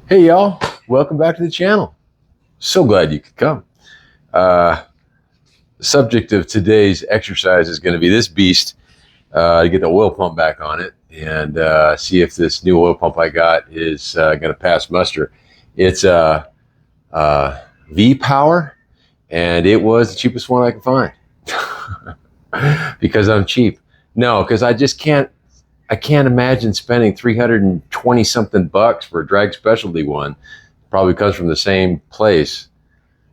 Hey y'all, welcome back to the channel. So glad you could come. The subject of today's exercise is going to be this beast, to get the oil pump back on it and see if this new oil pump I got is going to pass muster. It's V-Power, and it was the cheapest one I could find. Because I'm cheap. No, because I can't imagine spending 320 something bucks for a drag specialty one. Probably comes from the same place.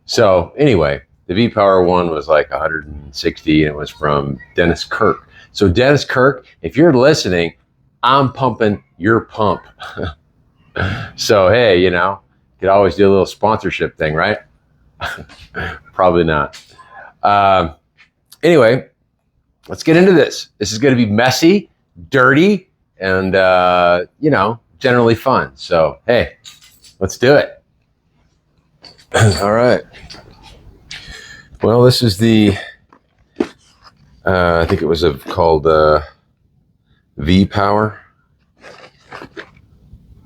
So anyway, the V-Power one was like 160 and it was from Dennis Kirk. So Dennis Kirk, if you're listening, I'm pumping your pump. So hey, you could always do a little sponsorship thing, right? Probably not. Anyway, let's get into this. This is going to be messy, dirty, and generally fun. So hey, let's do it. All right. Well, this is the I think it was called V-Power,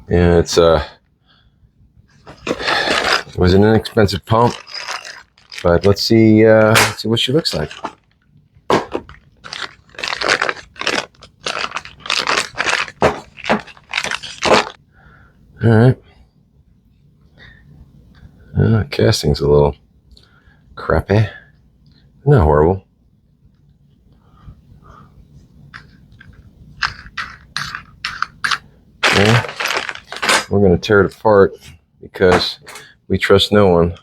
and it was an inexpensive pump, but let's see what she looks like. All right. Casting's a little crappy. Not horrible. Okay. We're going to tear it apart because we trust no one.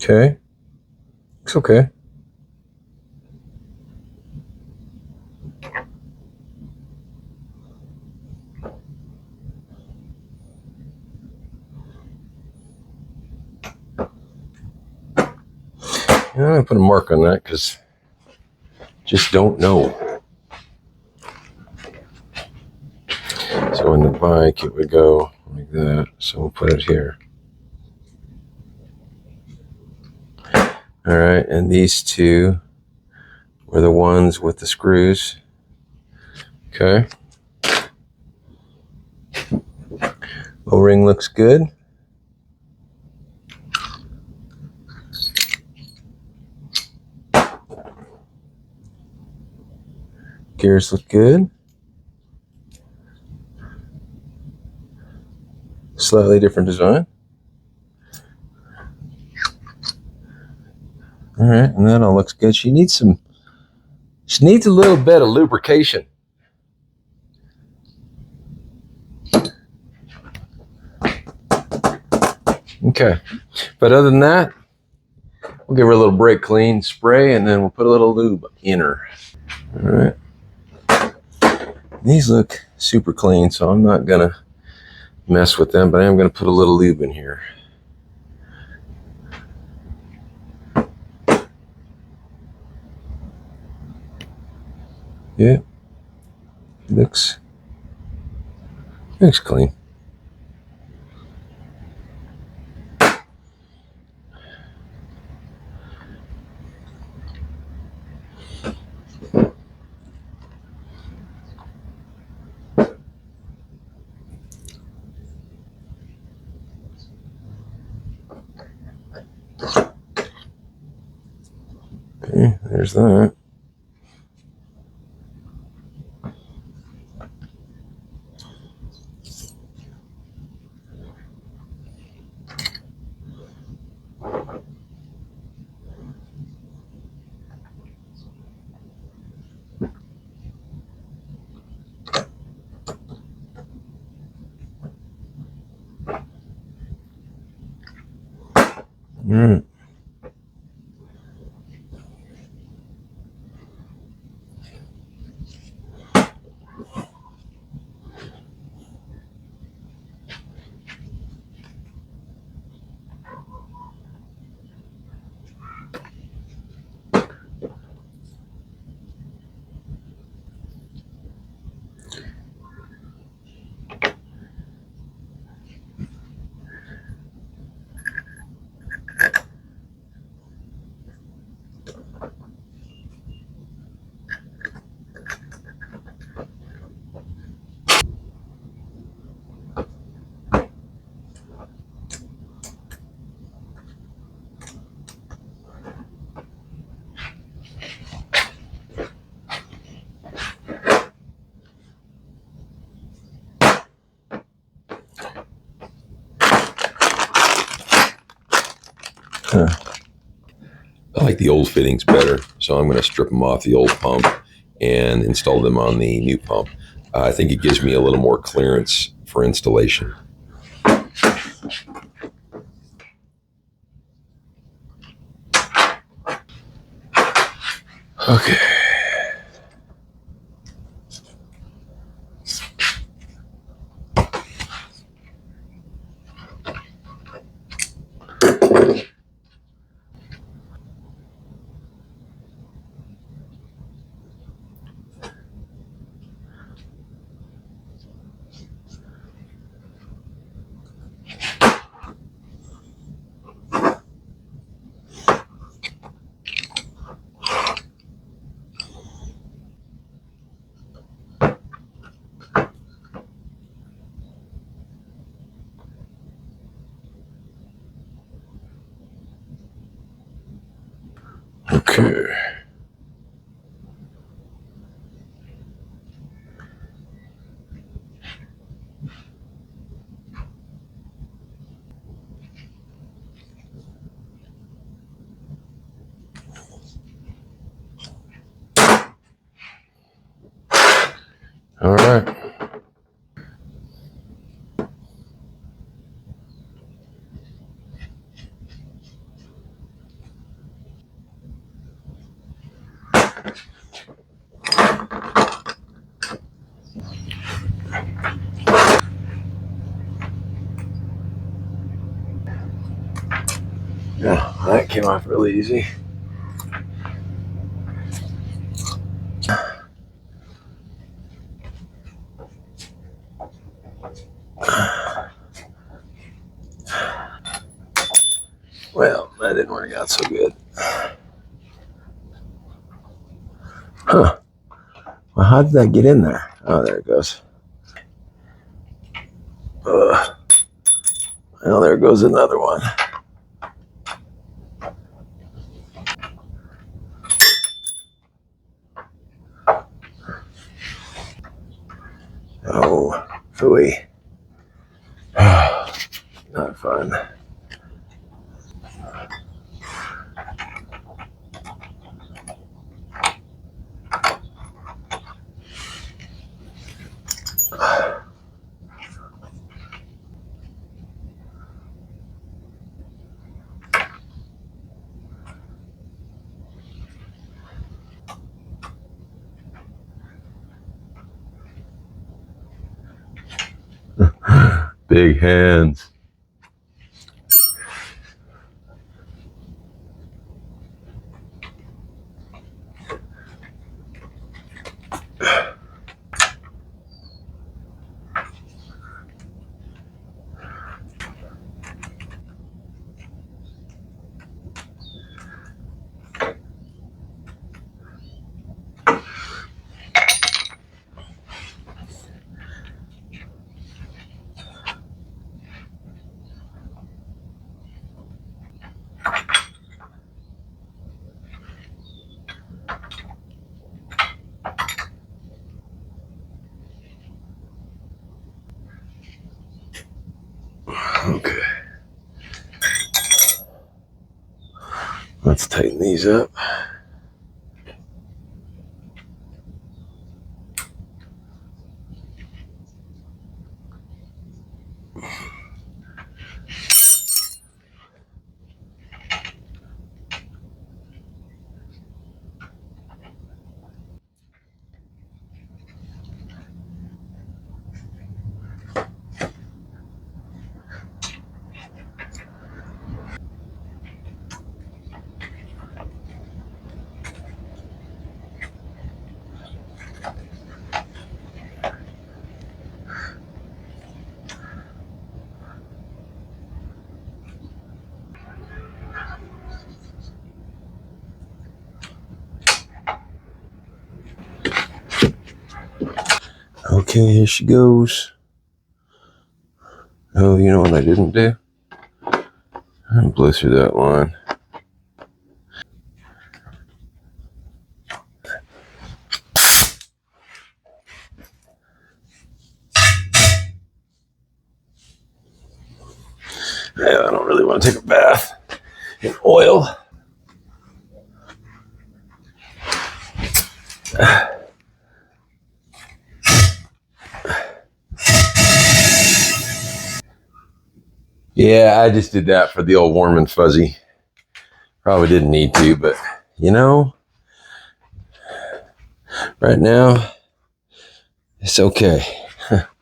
Okay. Looks okay. I'm going to put a mark on that because just don't know. So in the bike, it would go like that. So we'll put it here. All right, and these two were the ones with the screws. Okay. O-ring looks good. Gears look good. Slightly different design. All right, and that all looks good. She needs a little bit of lubrication. Okay, but other than that, we'll give her a little brake clean spray, and then we'll put a little lube in her. All right. These look super clean, so I'm not gonna mess with them, but I am gonna put a little lube in here. Yeah, looks clean. Okay, there's that. All right. I like the old fittings better, so I'm going to strip them off the old pump and install them on the new pump. I think it gives me a little more clearance for installation. Okay. Okay. All right. Yeah, that came off really easy. Well, that didn't work out so good. Huh. Well, how did that get in there? Oh, there it goes. Well, there goes another one. Oh, phooey. Not fun. Big hands. Okay. Let's tighten these up. Okay, here she goes. Oh, you know what I didn't do? I blew through that line. Yeah, I don't really want to take a bath Oil. Yeah, I just did that for the old warm and fuzzy. Probably didn't need to, but you know, right now, it's okay.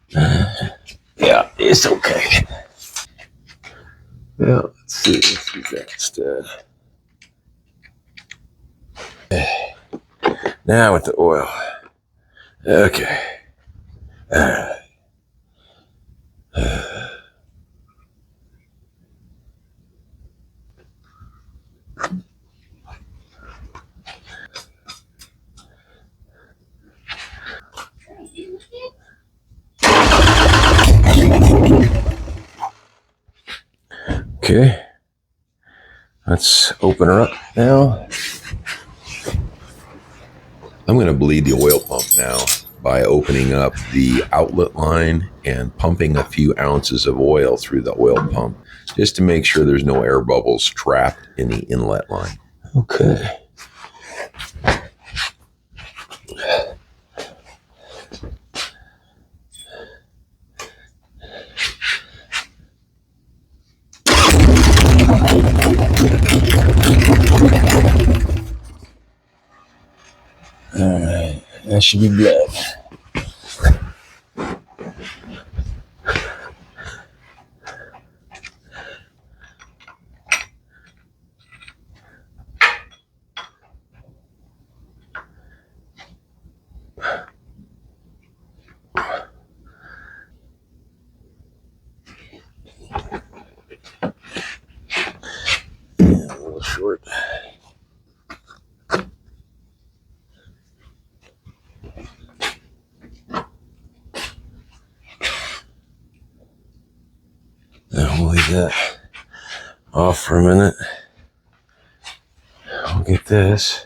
Yeah, it's okay. Yeah, let's see. Let's do that instead. Now with the oil. Okay. Okay. Let's open her up now. I'm going to bleed the oil pump now by opening up the outlet line and pumping a few ounces of oil through the oil pump just to make sure there's no air bubbles trapped in the inlet line. Okay. All right, that should be good. A little short. We'll leave that off for a minute. I'll get this.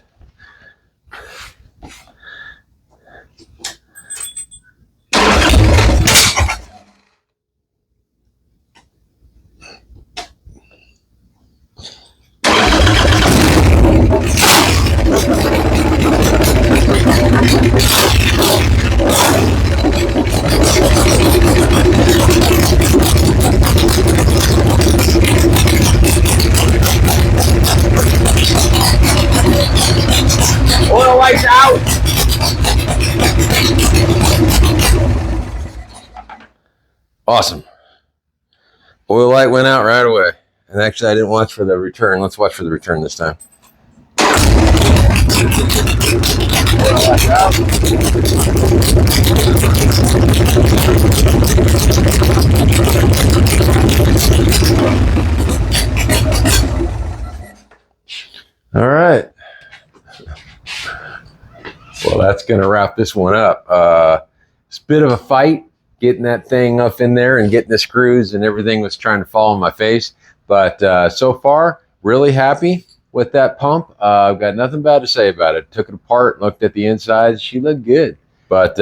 Oil lights out. Awesome. Oil light went out right away. And actually, I didn't watch for the return. Let's watch for the return this time. Oil lights out. All right. Well, that's going to wrap this one up. It's a bit of a fight getting that thing up in there and getting the screws and everything was trying to fall on my face. But so far, really happy with that pump. I've got nothing bad to say about it. Took it apart, looked at the inside. She looked good. But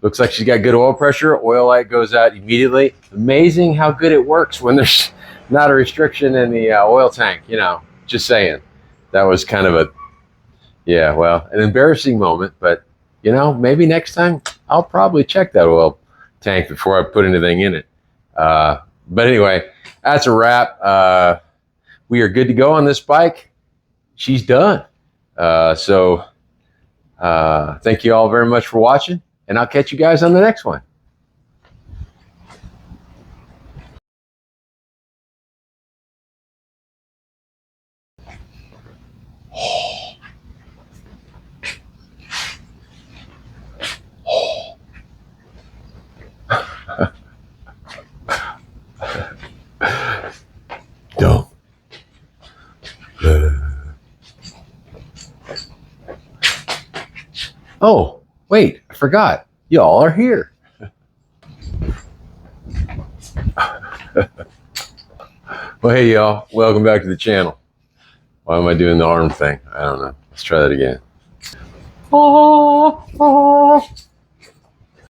looks like she's got good oil pressure. Oil light goes out immediately. Amazing how good it works when there's not a restriction in the oil tank. You know, just saying. That was kind of a, yeah, well, an embarrassing moment. But, you know, maybe next time I'll probably check that oil tank before I put anything in it. But anyway, that's a wrap. We are good to go on this bike. She's done. So thank you all very much for watching, and I'll catch you guys on the next one. Don't. Oh, wait, I forgot. Y'all are here. Well, hey, y'all. Welcome back to the channel. Why am I doing the arm thing? I don't know. Let's try that again. Oh, oh.